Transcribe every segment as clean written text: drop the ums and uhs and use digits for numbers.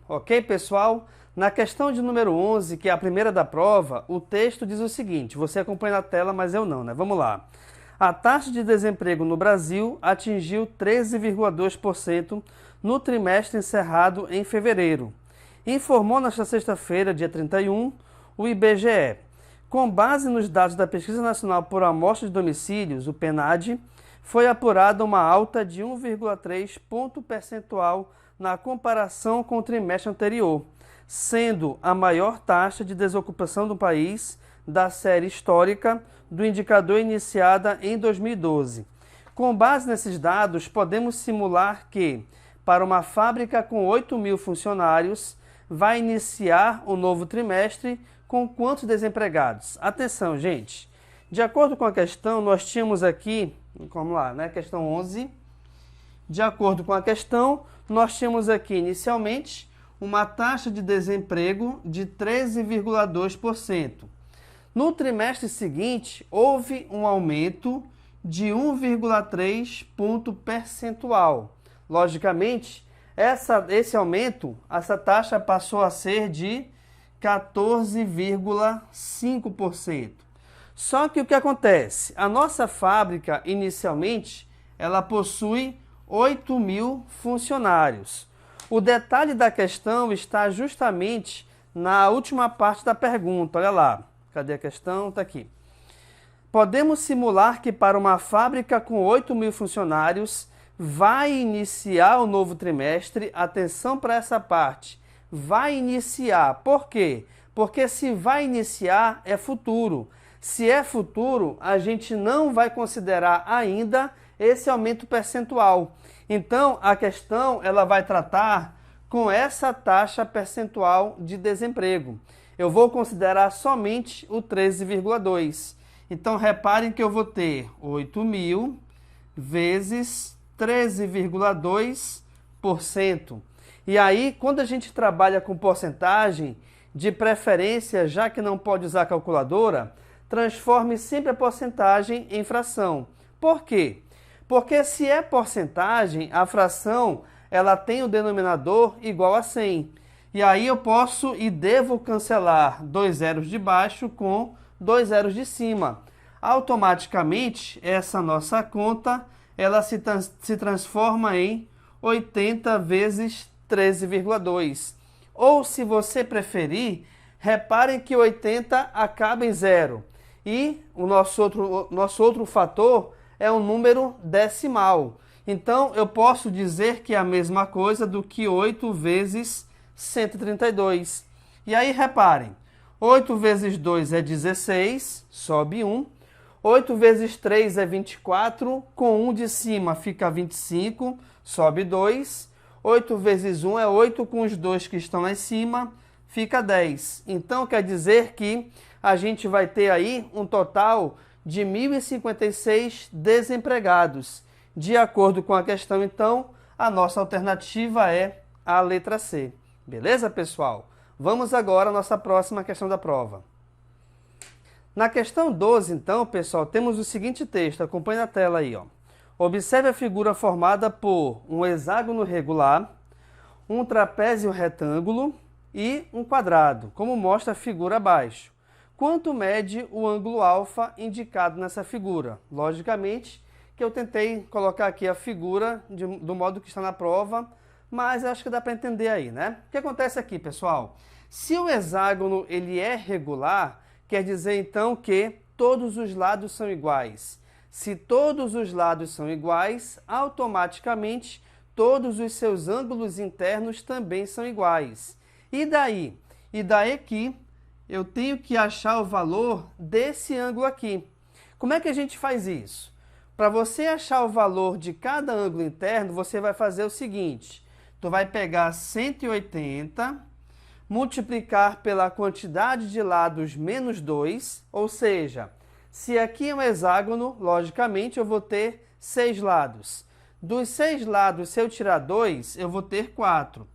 Ok, pessoal? Na questão de número 11, que é a primeira da prova, o texto diz o seguinte, você acompanha na tela, mas eu não, né? Vamos lá. A taxa de desemprego no Brasil atingiu 13,2% no trimestre encerrado em fevereiro. Informou nesta sexta-feira, dia 31, o IBGE. Com base nos dados da Pesquisa Nacional por Amostra de Domicílios, o PNAD, foi apurada uma alta de 1,3 ponto percentual na comparação com o trimestre anterior, sendo a maior taxa de desocupação do país da série histórica do indicador iniciada em 2012. Com base nesses dados, podemos simular que, para uma fábrica com 8.000 funcionários, vai iniciar o novo trimestre com quantos desempregados? Atenção, gente. De acordo com a questão, nós tínhamos aqui, vamos lá, né? Questão 11. De acordo com a questão, nós tínhamos aqui inicialmente uma taxa de desemprego de 13,2%. No trimestre seguinte, houve um aumento de 1,3 ponto percentual. Logicamente, esse aumento, essa taxa passou a ser de 14,5%. Só que o que acontece? A nossa fábrica, inicialmente, ela possui 8.000 funcionários. O detalhe da questão está justamente na última parte da pergunta. Olha lá. Cadê a questão? Está aqui. Podemos simular que para uma fábrica com 8.000 funcionários vai iniciar o novo trimestre. Atenção para essa parte. Vai iniciar. Por quê? Porque se vai iniciar é futuro. Se é futuro, a gente não vai considerar ainda esse aumento percentual. Então, a questão ela vai tratar com essa taxa percentual de desemprego. Eu vou considerar somente o 13,2%. Então, reparem que eu vou ter 8.000 vezes 13,2%. E aí, quando a gente trabalha com porcentagem, de preferência, já que não pode usar calculadora, transforme sempre a porcentagem em fração. Por quê? Porque se é porcentagem, a fração ela tem o denominador igual a 100. E aí eu posso e devo cancelar 2 zeros de baixo com 2 zeros de cima. Automaticamente, essa nossa conta ela se transforma em 80 vezes 13,2. Ou, se você preferir, reparem que 80 acaba em zero. E o nosso outro fator é um número decimal. Então, eu posso dizer que é a mesma coisa do que 8 vezes 132. E aí, reparem, 8 vezes 2 é 16, sobe 1. 8 vezes 3 é 24, com 1 de cima fica 25, sobe 2. 8 vezes 1 é 8, com os 2 que estão lá em cima, fica 10. Então, quer dizer que a gente vai ter aí um total de 1.056 desempregados. De acordo com a questão, então, a nossa alternativa é a letra C. Beleza, pessoal? Vamos agora à nossa próxima questão da prova. Na questão 12, então, pessoal, temos o seguinte texto. Acompanhe na tela aí, ó. Observe a figura formada por um hexágono regular, um trapézio retângulo e um quadrado, como mostra a figura abaixo. Quanto mede o ângulo alfa indicado nessa figura? Logicamente que eu tentei colocar aqui a figura do modo que está na prova, mas acho que dá para entender aí, né? O que acontece aqui, pessoal? Se o hexágono ele é regular, quer dizer então que todos os lados são iguais. Se todos os lados são iguais, automaticamente todos os seus ângulos internos também são iguais. E daí? E daí que eu tenho que achar o valor desse ângulo aqui. Como é que a gente faz isso? Para você achar o valor de cada ângulo interno, você vai fazer o seguinte. Tu vai pegar 180, multiplicar pela quantidade de lados menos 2, ou seja, se aqui é um hexágono, logicamente eu vou ter 6 lados. Dos 6 lados, se eu tirar 2, eu vou ter 4.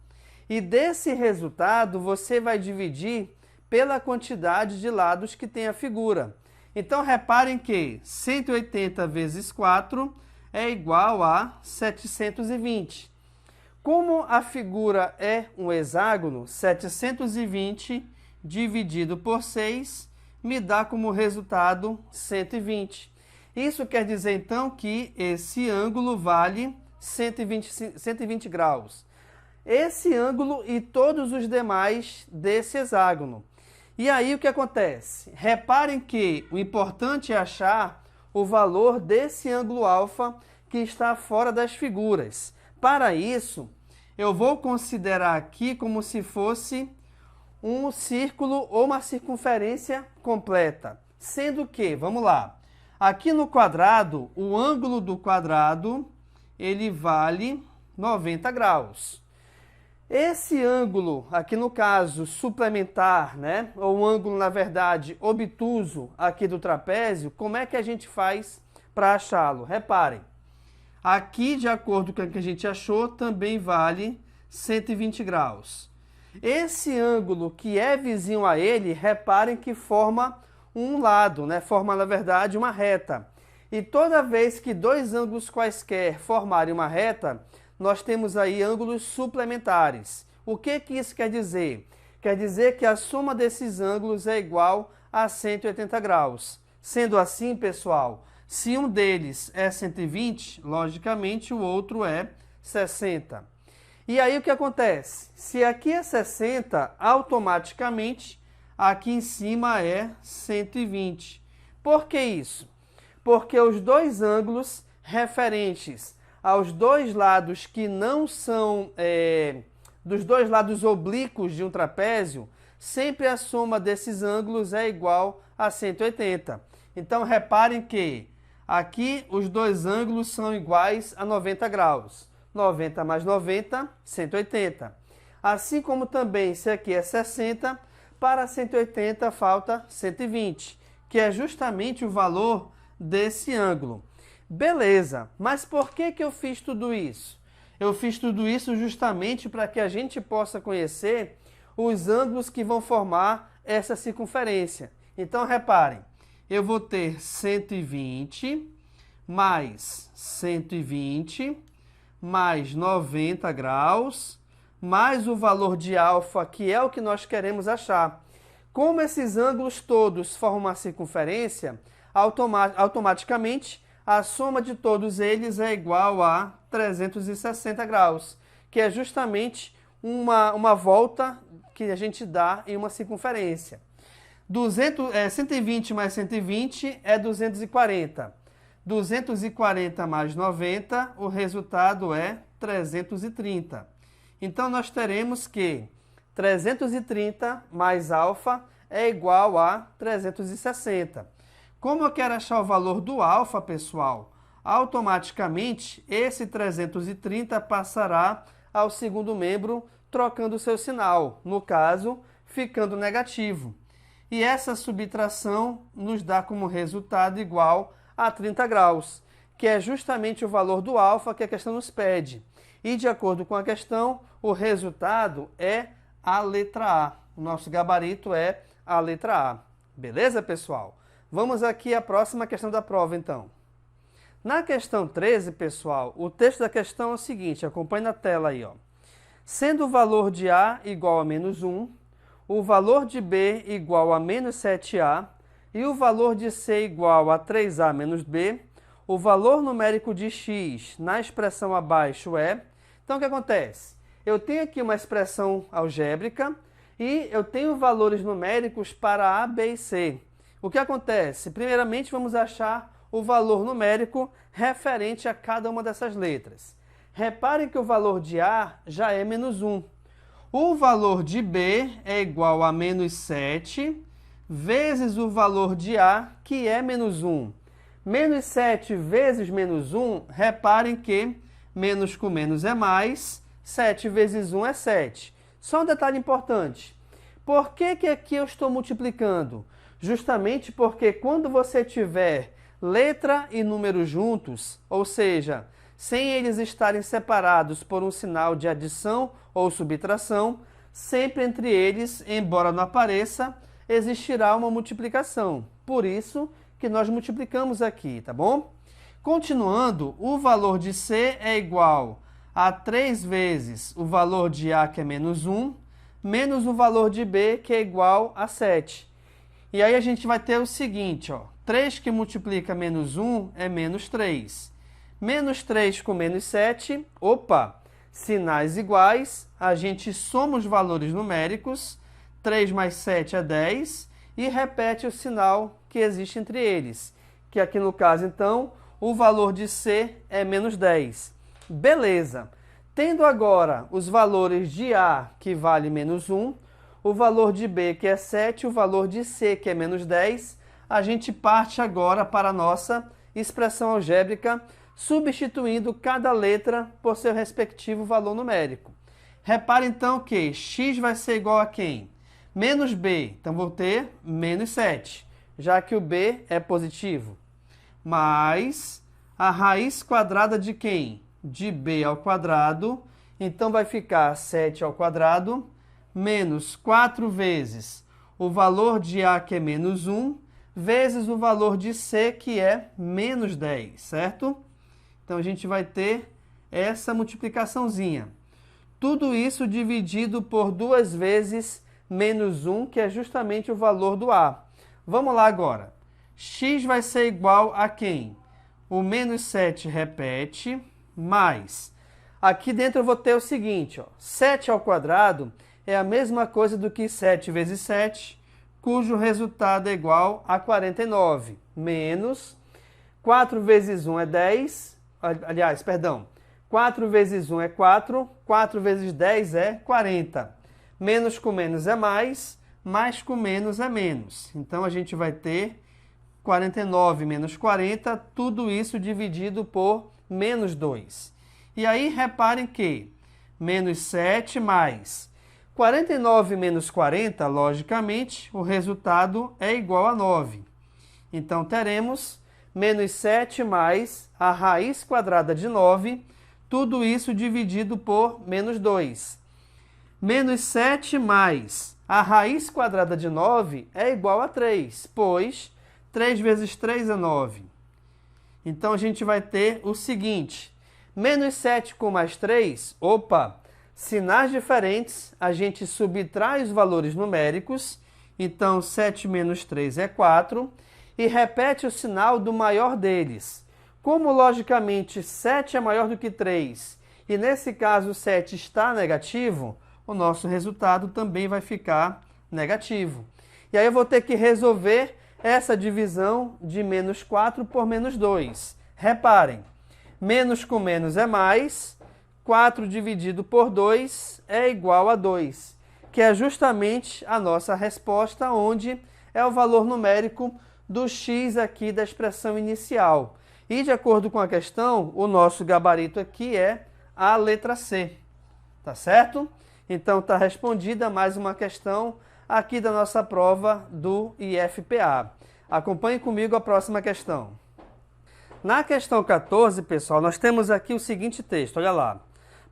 E desse resultado, você vai dividir pela quantidade de lados que tem a figura. Então, reparem que 180 vezes 4 é igual a 720. Como a figura é um hexágono, 720 dividido por 6 me dá como resultado 120. Isso quer dizer, então, que esse ângulo vale 120 graus. Esse ângulo e todos os demais desse hexágono. E aí o que acontece? Reparem que o importante é achar o valor desse ângulo alfa que está fora das figuras. Para isso, eu vou considerar aqui como se fosse um círculo ou uma circunferência completa. Sendo que, vamos lá, aqui no quadrado, o ângulo do quadrado, ele vale 90 graus. Esse ângulo, aqui no caso, suplementar, né? Ou um ângulo, na verdade, obtuso aqui do trapézio, como é que a gente faz para achá-lo? Reparem, aqui, de acordo com o que a gente achou, também vale 120 graus. Esse ângulo que é vizinho a ele, reparem que forma um lado, né? Forma, na verdade, uma reta. E toda vez que dois ângulos quaisquer formarem uma reta, nós temos aí ângulos suplementares. O que isso quer dizer? Quer dizer que a soma desses ângulos é igual a 180 graus. Sendo assim, pessoal, se um deles é 120, logicamente o outro é 60. E aí o que acontece? Se aqui é 60, automaticamente aqui em cima é 120. Por que isso? Porque os dois ângulos referentes aos dois lados que não são dos dois lados oblíquos de um trapézio, sempre a soma desses ângulos é igual a 180. Então reparem que aqui os dois ângulos são iguais a 90 graus. 90 mais 90, 180. Assim como também, se aqui é 60, para 180 falta 120, que é justamente o valor desse ângulo. Beleza, mas por que eu fiz tudo isso? Eu fiz tudo isso justamente para que a gente possa conhecer os ângulos que vão formar essa circunferência. Então, reparem, eu vou ter 120 mais 120 mais 90 graus, mais o valor de alfa, que é o que nós queremos achar. Como esses ângulos todos formam uma circunferência, automaticamente a soma de todos eles é igual a 360 graus, que é justamente uma volta que a gente dá em uma circunferência. 120 mais 120 é 240. 240 mais 90, o resultado é 330. Então, nós teremos que 330 mais alfa é igual a 360. Como eu quero achar o valor do alfa, pessoal, automaticamente esse 330 passará ao segundo membro, trocando o seu sinal, no caso, ficando negativo. E essa subtração nos dá como resultado igual a 30 graus, que é justamente o valor do alfa que a questão nos pede. E, de acordo com a questão, o resultado é a letra A. O nosso gabarito é a letra A. Beleza, pessoal? Vamos aqui à próxima questão da prova, então. Na questão 13, pessoal, o texto da questão é o seguinte, acompanhe na tela aí, ó. Sendo o valor de A igual a menos 1, o valor de B igual a menos 7A, e o valor de C igual a 3A menos B, o valor numérico de x na expressão abaixo é... Então, o que acontece? Eu tenho aqui uma expressão algébrica e eu tenho valores numéricos para A, B e C. O que acontece? Primeiramente, vamos achar o valor numérico referente a cada uma dessas letras. Reparem que o valor de A já é menos 1. O valor de B é igual a menos 7, vezes o valor de A, que é menos 1. Menos 7 vezes menos 1, reparem que menos com menos é mais, 7 vezes 1 é 7. Só um detalhe importante. Por que aqui eu estou multiplicando? Justamente porque quando você tiver letra e número juntos, ou seja, sem eles estarem separados por um sinal de adição ou subtração, sempre entre eles, embora não apareça, existirá uma multiplicação. Por isso que nós multiplicamos aqui, tá bom? Continuando, o valor de C é igual a 3 vezes o valor de A, que é menos 1, menos o valor de B, que é igual a 7. E aí a gente vai ter o seguinte, ó, 3 que multiplica menos 1 é menos 3. Menos 3 com menos 7, opa, sinais iguais, a gente soma os valores numéricos, 3 mais 7 é 10, e repete o sinal que existe entre eles, que aqui no caso, então, o valor de C é menos 10. Beleza. Tendo agora os valores de A, que vale menos 1, o valor de B, que é 7, o valor de C, que é menos 10, a gente parte agora para a nossa expressão algébrica, substituindo cada letra por seu respectivo valor numérico. Repare então que x vai ser igual a quem? Menos b, então vou ter menos 7, já que o b é positivo, mais a raiz quadrada de quem? De b ao quadrado, então vai ficar 7 ao quadrado, menos 4 vezes o valor de a, que é menos 1, vezes o valor de c, que é menos 10, certo? Então, a gente vai ter essa multiplicaçãozinha. Tudo isso dividido por 2 vezes menos 1, que é justamente o valor do A. Vamos lá agora. X vai ser igual a quem? O menos 7 repete, mais. Aqui dentro eu vou ter o seguinte, ó, 7 ao quadrado é a mesma coisa do que 7 vezes 7, cujo resultado é igual a 49, menos 4 vezes 1 é 10, aliás, perdão, 4 vezes 1 é 4, 4 vezes 10 é 40. Menos com menos é mais com menos é menos. Então, a gente vai ter 49 menos 40, tudo isso dividido por menos 2. E aí, reparem que menos 7 mais 49 menos 40, logicamente, o resultado é igual a 9. Então, teremos menos 7 mais a raiz quadrada de 9, tudo isso dividido por menos 2. Menos 7 mais a raiz quadrada de 9 é igual a 3, pois 3 vezes 3 é 9. Então, a gente vai ter o seguinte, menos 7 com mais 3, opa, sinais diferentes, a gente subtrai os valores numéricos, então 7 menos 3 é 4, e repete o sinal do maior deles. Como, logicamente, 7 é maior do que 3, e nesse caso 7 está negativo, o nosso resultado também vai ficar negativo. E aí eu vou ter que resolver essa divisão de menos 4 por menos 2. Reparem, menos com menos é mais, 4 dividido por 2 é igual a 2, que é justamente a nossa resposta, onde é o valor numérico do x aqui da expressão inicial. E, de acordo com a questão, o nosso gabarito aqui é a letra C. Tá certo? Então, está respondida mais uma questão aqui da nossa prova do IFPA. Acompanhe comigo a próxima questão. Na questão 14, pessoal, nós temos aqui o seguinte texto, olha lá.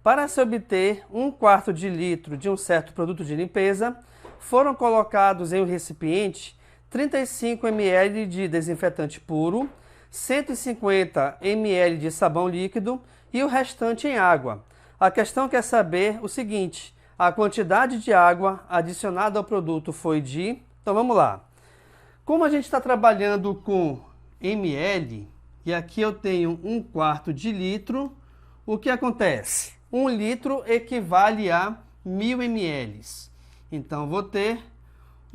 Para se obter 1/4 de litro de um certo produto de limpeza, foram colocados em um recipiente 35 ml de desinfetante puro, 150 ml de sabão líquido e o restante em água. A questão quer saber o seguinte, a quantidade de água adicionada ao produto foi de... Então vamos lá. Como a gente está trabalhando com ml, e aqui eu tenho 1/4 de litro, o que acontece? 1 litro equivale a 1000 ml. Então, vou ter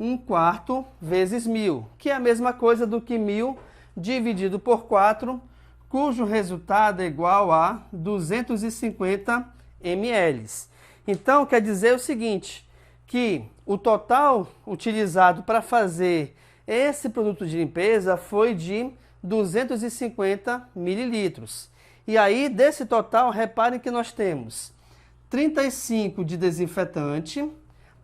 1/4 vezes 1000, que é a mesma coisa do que 1000 dividido por 4, cujo resultado é igual a 250 ml. Então, quer dizer o seguinte, que o total utilizado para fazer esse produto de limpeza foi de 250 mililitros. E aí, desse total, reparem que nós temos 35 de desinfetante,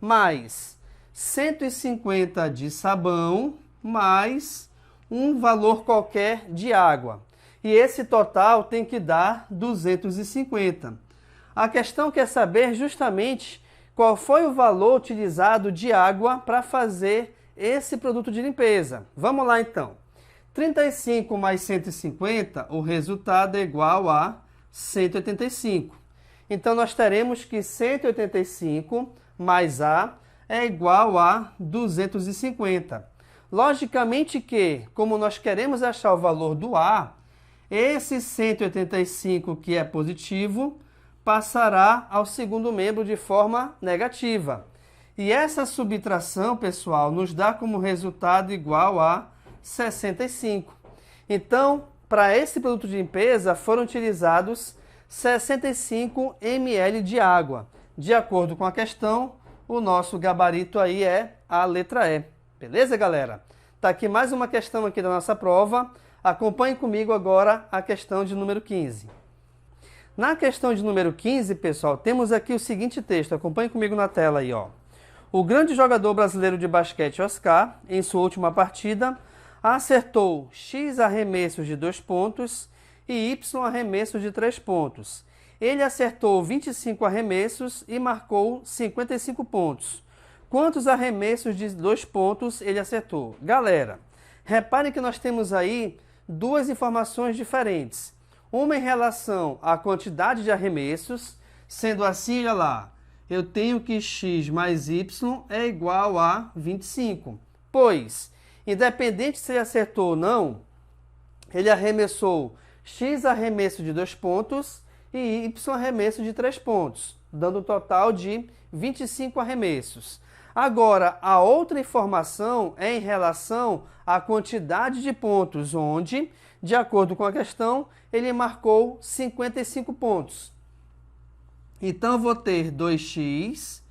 mais 150 de sabão, mais um valor qualquer de água. E esse total tem que dar 250. A questão quer saber justamente qual foi o valor utilizado de água para fazer esse produto de limpeza. Vamos lá, então. 35 mais 150, o resultado é igual a 185. Então, nós teremos que 185 mais A é igual a 250. Logicamente que, como nós queremos achar o valor do A, esse 185 que é positivo passará ao segundo membro de forma negativa. E essa subtração, pessoal, nos dá como resultado igual a 65. Então, para esse produto de limpeza foram utilizados 65 ml de água. De acordo com a questão, o nosso gabarito aí é a letra E. Beleza, galera? Tá aqui mais uma questão aqui da nossa prova. Acompanhe comigo agora a questão de número 15. Na questão de número 15, pessoal, temos aqui o seguinte texto. Acompanhe comigo na tela aí, ó. O grande jogador brasileiro de basquete Oscar, em sua última partida, acertou X arremessos de 2 pontos e Y arremessos de 3 pontos. Ele acertou 25 arremessos e marcou 55 pontos. Quantos arremessos de 2 pontos ele acertou? Galera, reparem que nós temos aí duas informações diferentes. Uma em relação à quantidade de arremessos, sendo assim, olha lá, eu tenho que x mais y é igual a 25. Pois, independente se ele acertou ou não, ele arremessou x arremesso de 2 pontos e y arremesso de 3 pontos, dando um total de 25 arremessos. Agora, a outra informação é em relação à quantidade de pontos, onde, de acordo com a questão, ele marcou 55 pontos. Então, eu vou ter 2x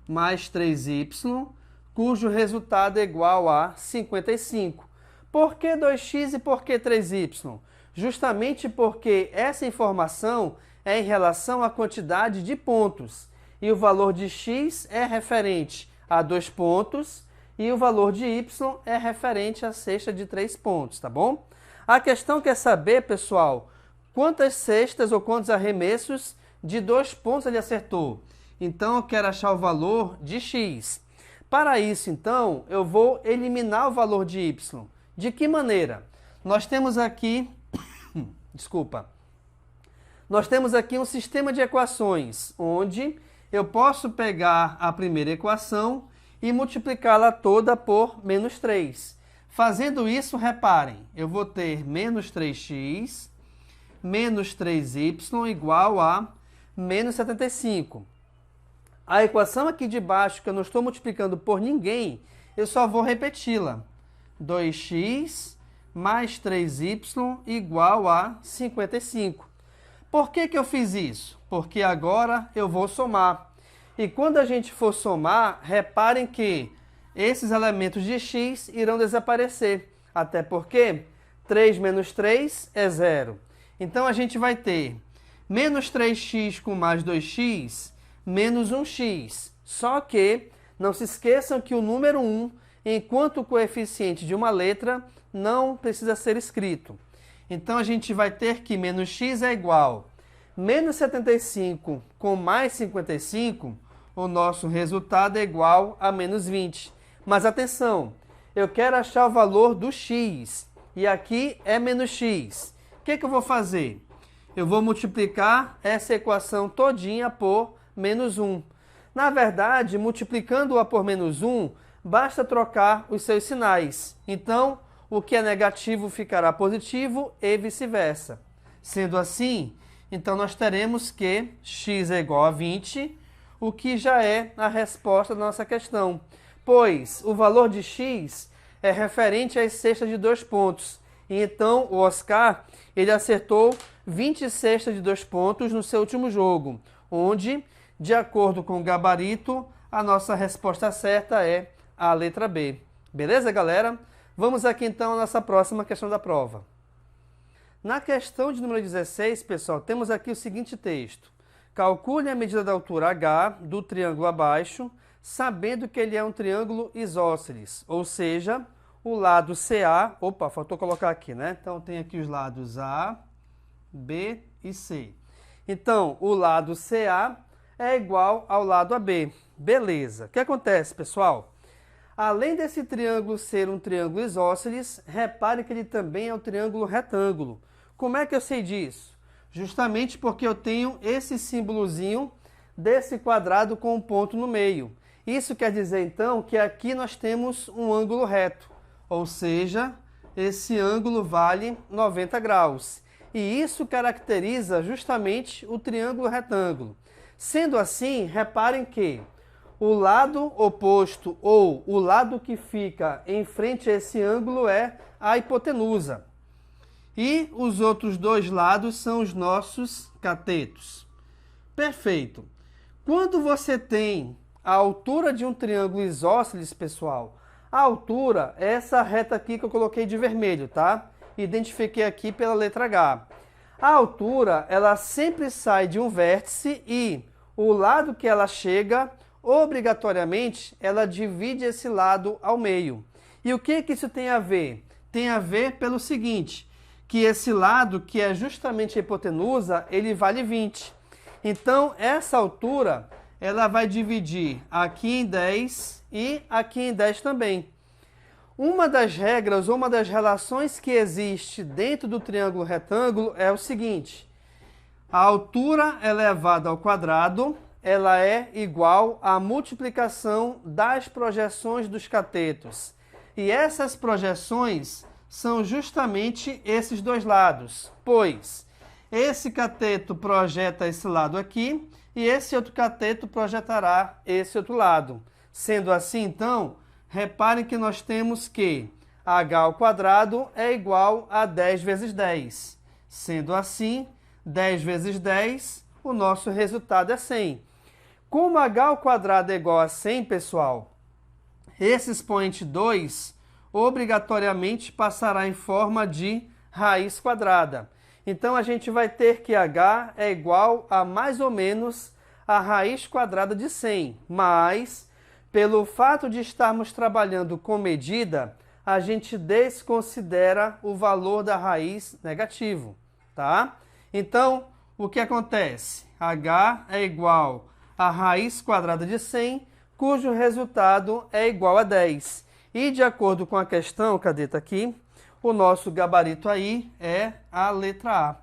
mais 3y, cujo resultado é igual a 55. Por que 2x e por que 3y? Justamente porque essa informação é em relação à quantidade de pontos. E o valor de x é referente a 2 pontos e o valor de y é referente à cesta de 3 pontos, tá bom? A questão quer saber, pessoal, quantas cestas ou quantos arremessos de 2 pontos ele acertou. Então, eu quero achar o valor de x. Para isso, então, eu vou eliminar o valor de y. De que maneira? Nós temos aqui, nós temos aqui um sistema de equações, onde eu posso pegar a primeira equação e multiplicá-la toda por menos 3. Fazendo isso, reparem, eu vou ter menos 3x menos 3y igual a menos 75. A equação aqui de baixo, que eu não estou multiplicando por ninguém, eu só vou repeti-la. 2x mais 3y igual a 55. Por que eu fiz isso? Porque agora eu vou somar. E quando a gente for somar, reparem que esses elementos de x irão desaparecer. Até porque 3 menos 3 é 0. Então, a gente vai ter menos 3x com mais 2x, menos 1x. Só que não se esqueçam que o número 1, enquanto coeficiente de uma letra, não precisa ser escrito. Então, a gente vai ter que menos x é igual a menos 75 com mais 55, o nosso resultado é igual a menos 20. Mas atenção, eu quero achar o valor do x, e aqui é menos x. O que eu vou fazer? Eu vou multiplicar essa equação todinha por menos 1. Na verdade, multiplicando-a por menos 1, basta trocar os seus sinais. Então, o que é negativo ficará positivo e vice-versa. Sendo assim, então nós teremos que x é igual a 20, o que já é a resposta da nossa questão. Pois o valor de x é referente às cestas de 2 pontos. E então, o Oscar, ele acertou 20 cestas de 2 pontos no seu último jogo, onde, de acordo com o gabarito, a nossa resposta certa é a letra B. Beleza, galera? Vamos aqui, então, à nossa próxima questão da prova. Na questão de número 16, pessoal, temos aqui o seguinte texto. Calcule a medida da altura H do triângulo abaixo, sabendo que ele é um triângulo isósceles, ou seja, o lado CA, opa, faltou colocar aqui, né? Então, tem aqui os lados A, B e C. Então, o lado CA é igual ao lado AB. Beleza. O que acontece, pessoal? Além desse triângulo ser um triângulo isósceles, repare que ele também é um triângulo retângulo. Como é que eu sei disso? Justamente porque eu tenho esse símbolozinho desse quadrado com um ponto no meio. Isso quer dizer, então, que aqui nós temos um ângulo reto, ou seja, esse ângulo vale 90 graus. E isso caracteriza justamente o triângulo retângulo. Sendo assim, reparem que o lado oposto, ou o lado que fica em frente a esse ângulo, é a hipotenusa. E os outros dois lados são os nossos catetos. Perfeito. Quando você tem a altura de um triângulo isósceles, pessoal, a altura é essa reta aqui que eu coloquei de vermelho, tá? Identifiquei aqui pela letra H. A altura, ela sempre sai de um vértice e o lado que ela chega, obrigatoriamente, ela divide esse lado ao meio. E o que isso tem a ver? Tem a ver pelo seguinte, que esse lado, que é justamente a hipotenusa, ele vale 20. Então, essa altura, ela vai dividir aqui em 10 e aqui em 10 também. Uma das regras ou uma das relações que existe dentro do triângulo retângulo é o seguinte: a altura elevada ao quadrado, ela é igual à multiplicação das projeções dos catetos. E essas projeções são justamente esses dois lados, pois esse cateto projeta esse lado aqui e esse outro cateto projetará esse outro lado. Sendo assim, então, reparem que nós temos que h ao quadrado é igual a 10 vezes 10. Sendo assim, 10 vezes 10, o nosso resultado é 100. Como h ao quadrado é igual a 100, pessoal, esse expoente 2 obrigatoriamente passará em forma de raiz quadrada. Então, a gente vai ter que h é igual a mais ou menos a raiz quadrada de 100, mas, pelo fato de estarmos trabalhando com medida, a gente desconsidera o valor da raiz negativo, tá? Então, o que acontece? h é igual a raiz quadrada de 100, cujo resultado é igual a 10. E, de acordo com a questão, cadê? Tá aqui, o nosso gabarito aí é a letra A.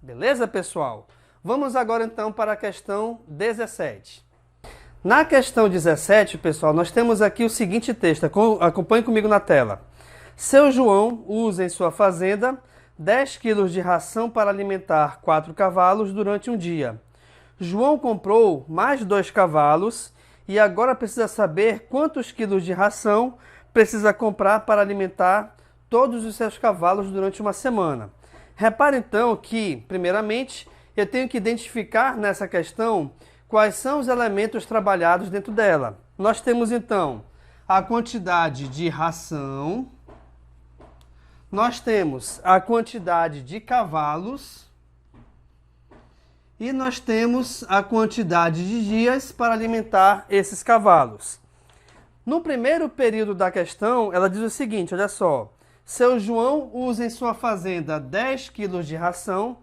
Beleza, pessoal? Vamos agora, então, para a questão 17. Na questão 17, pessoal, nós temos aqui o seguinte texto. Acompanhe comigo na tela. Seu João usa em sua fazenda 10 quilos de ração para alimentar 4 cavalos durante um dia. João comprou mais 2 cavalos e agora precisa saber quantos quilos de ração precisa comprar para alimentar todos os seus cavalos durante uma semana. Repare então que, primeiramente, eu tenho que identificar nessa questão quais são os elementos trabalhados dentro dela. Nós temos então a quantidade de ração, nós temos a quantidade de cavalos e nós temos a quantidade de dias para alimentar esses cavalos. No primeiro período da questão, ela diz o seguinte, olha só. Seu João usa em sua fazenda 10 quilos de ração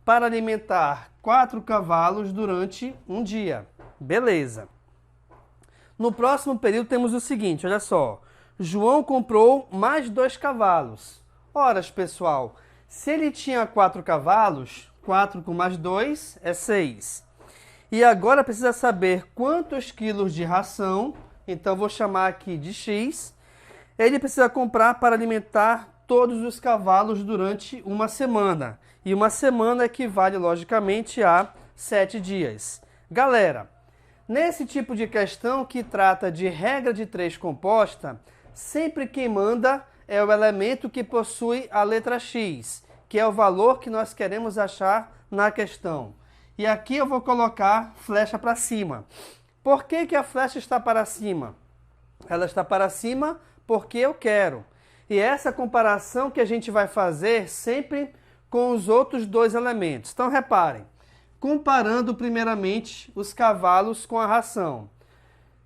para alimentar 4 cavalos durante um dia. Beleza. No próximo período temos o seguinte, olha só. João comprou mais 2 cavalos. Ora, pessoal, se ele tinha 4 cavalos, 4 com mais 2 é 6. E agora precisa saber quantos quilos de ração, então vou chamar aqui de X, ele precisa comprar para alimentar todos os cavalos durante uma semana. E uma semana equivale, logicamente, a 7 dias. Galera, nesse tipo de questão que trata de regra de 3 composta, sempre quem manda é o elemento que possui a letra X, que é o valor que nós queremos achar na questão. E aqui eu vou colocar flecha para cima. Por que a flecha está para cima? Ela está para cima porque eu quero. E essa comparação que a gente vai fazer sempre com os outros dois elementos. Então, reparem, comparando primeiramente os cavalos com a ração.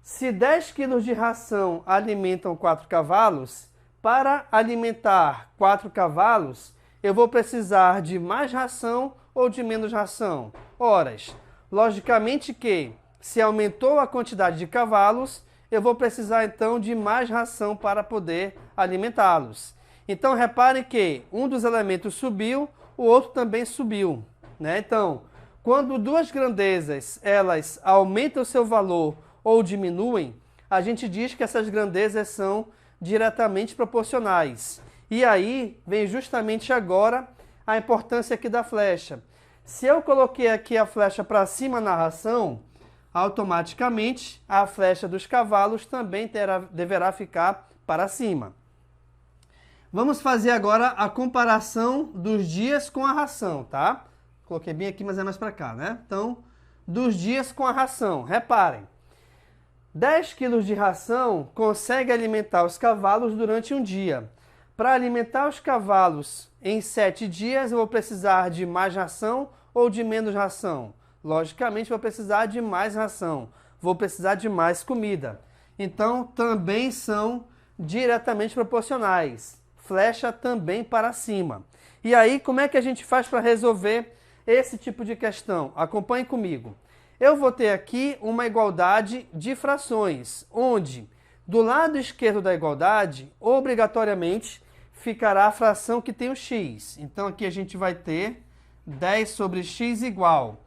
Se 10 quilos de ração alimentam 4 cavalos, para alimentar 4 cavalos, eu vou precisar de mais ração ou de menos ração? Horas. Logicamente que, se aumentou a quantidade de cavalos, eu vou precisar então de mais ração para poder alimentá-los. Então reparem que um dos elementos subiu, o outro também subiu. né? Então, quando duas grandezas, elas aumentam o seu valor ou diminuem, a gente diz que essas grandezas são diretamente proporcionais. E aí vem justamente agora a importância aqui da flecha. Se eu coloquei aqui a flecha para cima na ração, automaticamente a flecha dos cavalos também deverá ficar para cima. Vamos fazer agora a comparação dos dias com a ração, tá? Coloquei bem aqui, mas é mais para cá, né? Então, dos dias com a ração. Reparem, 10 quilos de ração consegue alimentar os cavalos durante um dia. Para alimentar os cavalos em 7 dias, eu vou precisar de mais ração ou de menos ração? Logicamente, vou precisar de mais ração. Vou precisar de mais comida. Então, também são diretamente proporcionais. Flecha também para cima. E aí, como é que a gente faz para resolver esse tipo de questão? Acompanhe comigo. Eu vou ter aqui uma igualdade de frações, onde do lado esquerdo da igualdade, obrigatoriamente, ficará a fração que tem o x. Então, aqui a gente vai ter 10 sobre x igual.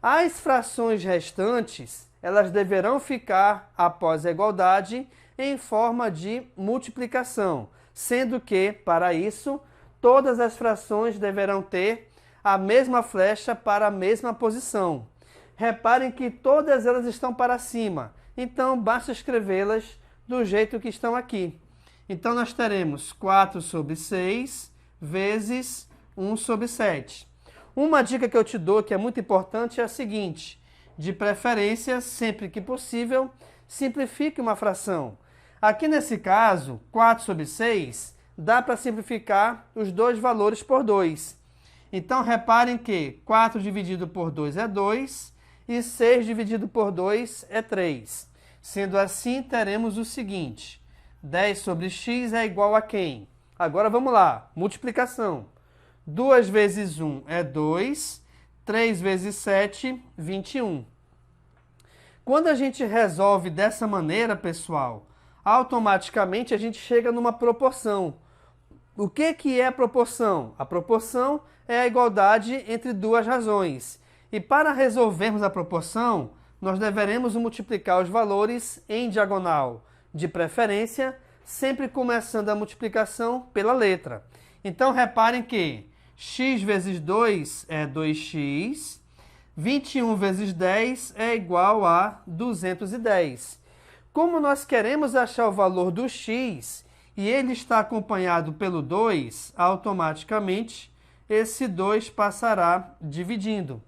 As frações restantes, elas deverão ficar, após a igualdade, em forma de multiplicação, sendo que, para isso, todas as frações deverão ter a mesma flecha para a mesma posição. Reparem que todas elas estão para cima, então basta escrevê-las do jeito que estão aqui. Então, nós teremos 4 sobre 6 vezes 1 sobre 7. Uma dica que eu te dou, que é muito importante, é a seguinte: de preferência, sempre que possível, simplifique uma fração. Aqui nesse caso, 4 sobre 6, dá para simplificar os dois valores por 2. Então, reparem que 4 dividido por 2 é 2 e 6 dividido por 2 é 3. Sendo assim, teremos o seguinte: 10 sobre x é igual a quem? Agora vamos lá, multiplicação. 2 vezes 1 é 2, 3 vezes 7, 21. Quando a gente resolve dessa maneira, pessoal, automaticamente a gente chega numa proporção. O que é a proporção? A proporção é a igualdade entre duas razões. E para resolvermos a proporção, nós deveremos multiplicar os valores em diagonal, de preferência, sempre começando a multiplicação pela letra. Então, reparem que x vezes 2 é 2x, 21 vezes 10 é igual a 210. Como nós queremos achar o valor do x e ele está acompanhado pelo 2, automaticamente esse 2 passará dividindo.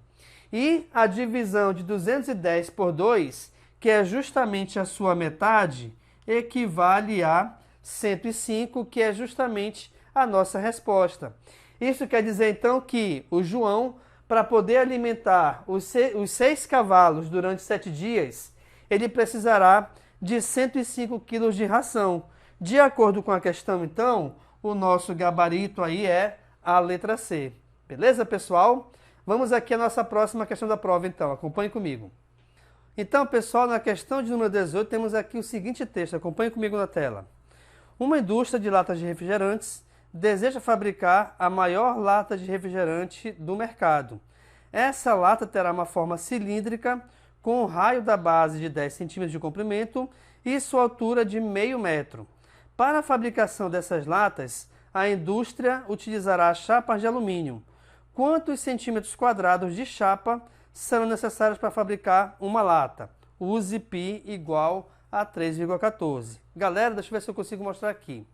E a divisão de 210 por 2, que é justamente a sua metade, equivale a 105, que é justamente a nossa resposta. Isso quer dizer, então, que o João, para poder alimentar os 6 cavalos durante 7 dias, ele precisará de 105 quilos de ração. De acordo com a questão, então, o nosso gabarito aí é a letra C. Beleza, pessoal? Vamos aqui à nossa próxima questão da prova, então. Acompanhe comigo. Então, pessoal, na questão de número 18, temos aqui o seguinte texto. Acompanhe comigo na tela. Uma indústria de latas de refrigerantes deseja fabricar a maior lata de refrigerante do mercado. Essa lata terá uma forma cilíndrica, com um raio da base de 10 centímetros de comprimento e sua altura de meio metro. Para a fabricação dessas latas, a indústria utilizará chapas de alumínio. Quantos centímetros quadrados de chapa serão necessários para fabricar uma lata? Use π igual a 3,14. Galera, deixa eu ver se eu consigo mostrar aqui.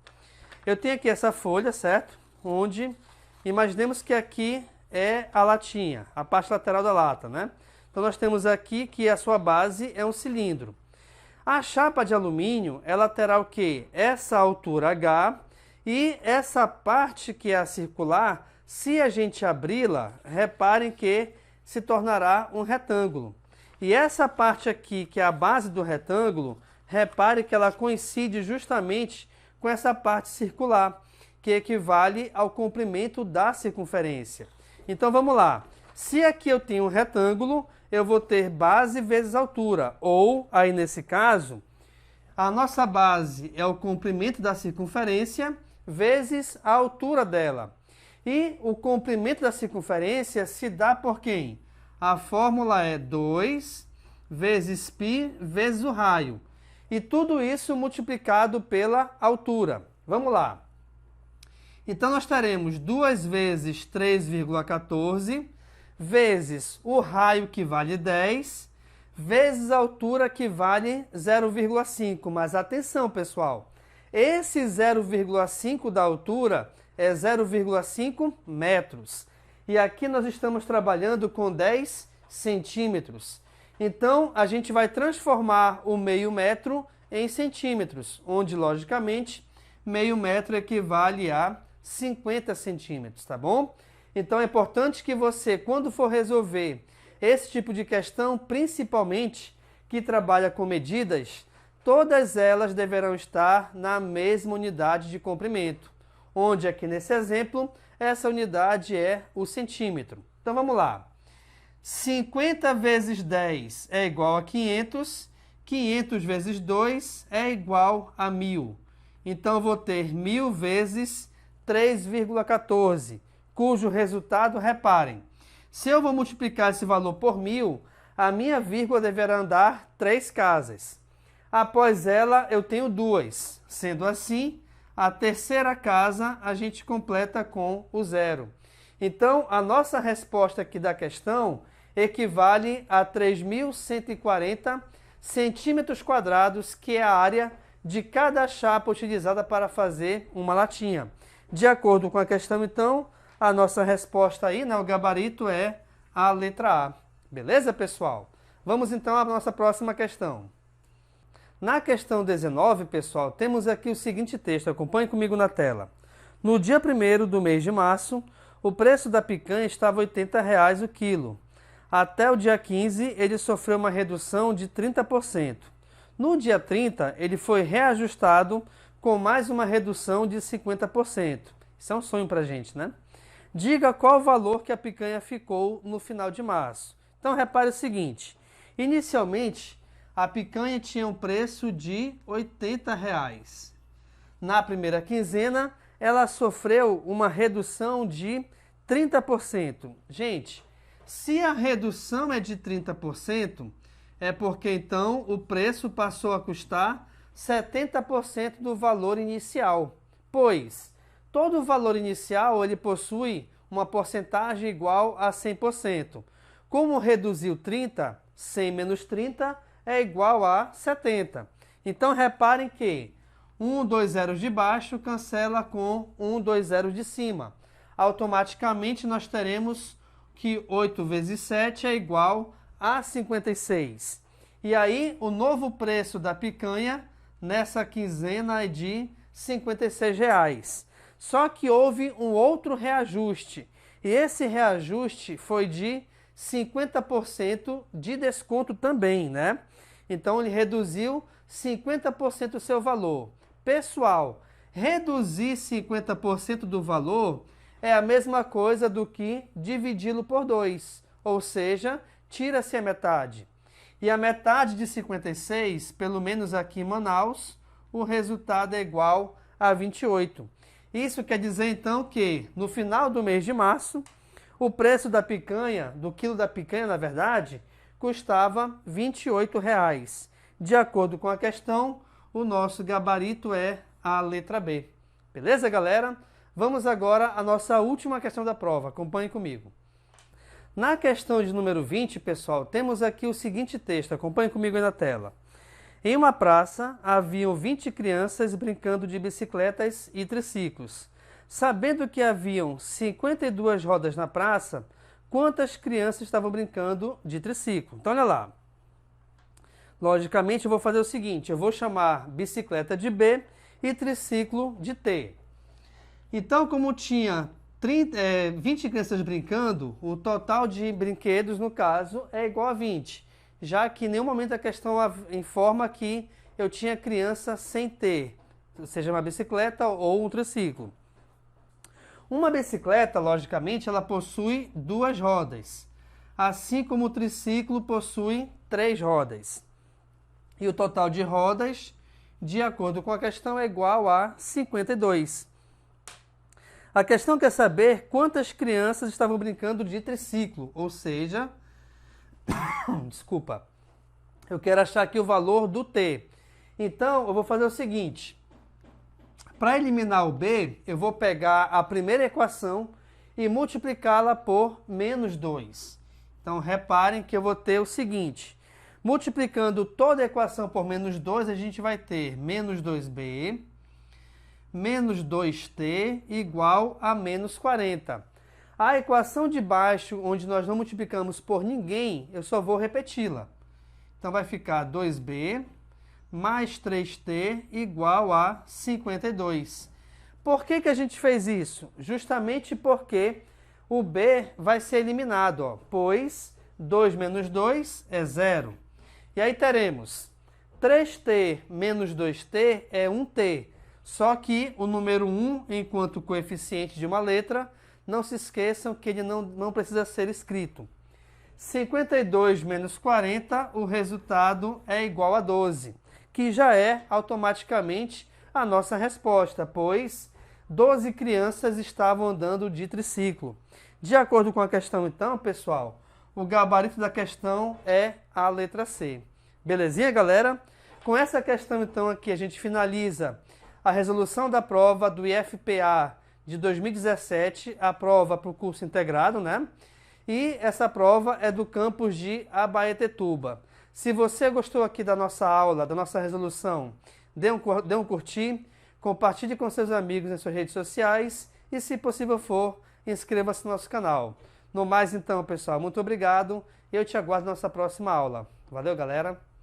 Eu tenho aqui essa folha, certo? Onde, imaginemos que aqui é a latinha, a parte lateral da lata, né? Então, nós temos aqui que a sua base é um cilindro. A chapa de alumínio, ela terá o quê? Essa altura H e essa parte que é a circular, se a gente abri-la, reparem que se tornará um retângulo. E essa parte aqui, que é a base do retângulo, repare que ela coincide justamente com essa parte circular, que equivale ao comprimento da circunferência. Então, vamos lá. Se aqui eu tenho um retângulo, eu vou ter base vezes altura, ou, aí nesse caso, a nossa base é o comprimento da circunferência vezes a altura dela. E o comprimento da circunferência se dá por quem? A fórmula é 2 vezes π vezes o raio. E tudo isso multiplicado pela altura. Vamos lá. Então, nós teremos 2 vezes 3,14 vezes o raio, que vale 10, vezes a altura, que vale 0,5. Mas atenção, pessoal, esse 0,5 da altura é 0,5 metros. E aqui nós estamos trabalhando com 10 centímetros. Então, a gente vai transformar o meio metro em centímetros, onde, logicamente, meio metro equivale a 50 centímetros, tá bom? Então, é importante que você, quando for resolver esse tipo de questão, principalmente que trabalha com medidas, todas elas deverão estar na mesma unidade de comprimento, onde aqui nesse exemplo, essa unidade é o centímetro. Então, vamos lá. 50 vezes 10 é igual a 500, 500 vezes 2 é igual a 1000. Então, eu vou ter 1000 vezes 3,14, cujo resultado, reparem, se eu vou multiplicar esse valor por 1000, a minha vírgula deverá andar 3 casas. Após ela, eu tenho 2. Sendo assim, a terceira casa a gente completa com o 0. Então, a nossa resposta aqui da questão equivale a 3.140 centímetros quadrados, que é a área de cada chapa utilizada para fazer uma latinha. De acordo com a questão, então, a nossa resposta aí, né, o gabarito é a letra A. Beleza, pessoal? Vamos então à nossa próxima questão. Na questão 19, pessoal, temos aqui o seguinte texto, acompanhe comigo na tela. No dia 1º do mês de março, o preço da picanha estava R$ 80,00 o quilo. Até o dia 15, ele sofreu uma redução de 30%. No dia 30, ele foi reajustado com mais uma redução de 50%. Isso é um sonho para a gente, né? Diga qual o valor que a picanha ficou no final de março. Então, repare o seguinte. Inicialmente, a picanha tinha um preço de R$ 80,00. Na primeira quinzena, ela sofreu uma redução de 30%. Gente, se a redução é de 30%, é porque então o preço passou a custar 70% do valor inicial, pois todo o valor inicial ele possui uma porcentagem igual a 100%. Como reduziu 30, 100 menos 30 é igual a 70. Então, reparem que 2 zeros de baixo cancela com 2 zeros de cima. Automaticamente, nós teremos que 8 vezes 7 é igual a 56. E aí, o novo preço da picanha nessa quinzena é de R$ 56,00. Só que houve um outro reajuste. E esse reajuste foi de 50% de desconto também, né? Então, ele reduziu 50% o seu valor. Pessoal, reduzir 50% do valor é a mesma coisa do que dividi-lo por 2. Ou seja, tira-se a metade. E a metade de 56, pelo menos aqui em Manaus, o resultado é igual a 28. Isso quer dizer, então, que no final do mês de março, o preço da picanha, do quilo da picanha, na verdade, custava R$ 28,00. De acordo com a questão, o nosso gabarito é a letra B. Beleza, galera? Vamos agora à nossa última questão da prova. Acompanhe comigo. Na questão de número 20, pessoal, temos aqui o seguinte texto. Acompanhe comigo aí na tela. Em uma praça, haviam 20 crianças brincando de bicicletas e triciclos. Sabendo que haviam 52 rodas na praça, quantas crianças estavam brincando de triciclo? Então, olha lá. Logicamente, eu vou fazer o seguinte. Eu vou chamar bicicleta de B e triciclo de T. Então, como tinha 20 crianças brincando, o total de brinquedos, no caso, é igual a 20. Já que em nenhum momento a questão informa que eu tinha criança sem ter, seja uma bicicleta ou um triciclo. Uma bicicleta, logicamente, ela possui 2 rodas, assim como o triciclo possui 3 rodas. E o total de rodas, de acordo com a questão, é igual a 52. A questão quer saber quantas crianças estavam brincando de triciclo, ou seja, desculpa, eu quero achar aqui o valor do t. Então, eu vou fazer o seguinte, para eliminar o b, eu vou pegar a primeira equação e multiplicá-la por menos 2. Então, reparem que eu vou ter o seguinte, multiplicando toda a equação por menos 2, a gente vai ter menos 2b, menos 2t igual a menos 40. A equação de baixo, onde nós não multiplicamos por ninguém, eu só vou repeti-la. Então, vai ficar 2b mais 3t igual a 52. Por que a gente fez isso? Justamente porque o b vai ser eliminado, ó, pois 2 menos 2 é 0. E aí teremos 3t menos 2t é 1t. Só que o número 1, enquanto coeficiente de uma letra, não se esqueçam que ele não precisa ser escrito. 52 menos 40, o resultado é igual a 12, que já é automaticamente a nossa resposta, pois 12 crianças estavam andando de triciclo. De acordo com a questão, então, pessoal, o gabarito da questão é a letra C. Belezinha, galera? Com essa questão, então, aqui a gente finaliza a resolução da prova do IFPA de 2017, a prova para o curso integrado, né? E essa prova é do campus de Abaetetuba. Se você gostou aqui da nossa aula, da nossa resolução, dê um curtir, compartilhe com seus amigos nas suas redes sociais e, se possível for, inscreva-se no nosso canal. No mais, então, pessoal, muito obrigado e eu te aguardo na nossa próxima aula. Valeu, galera!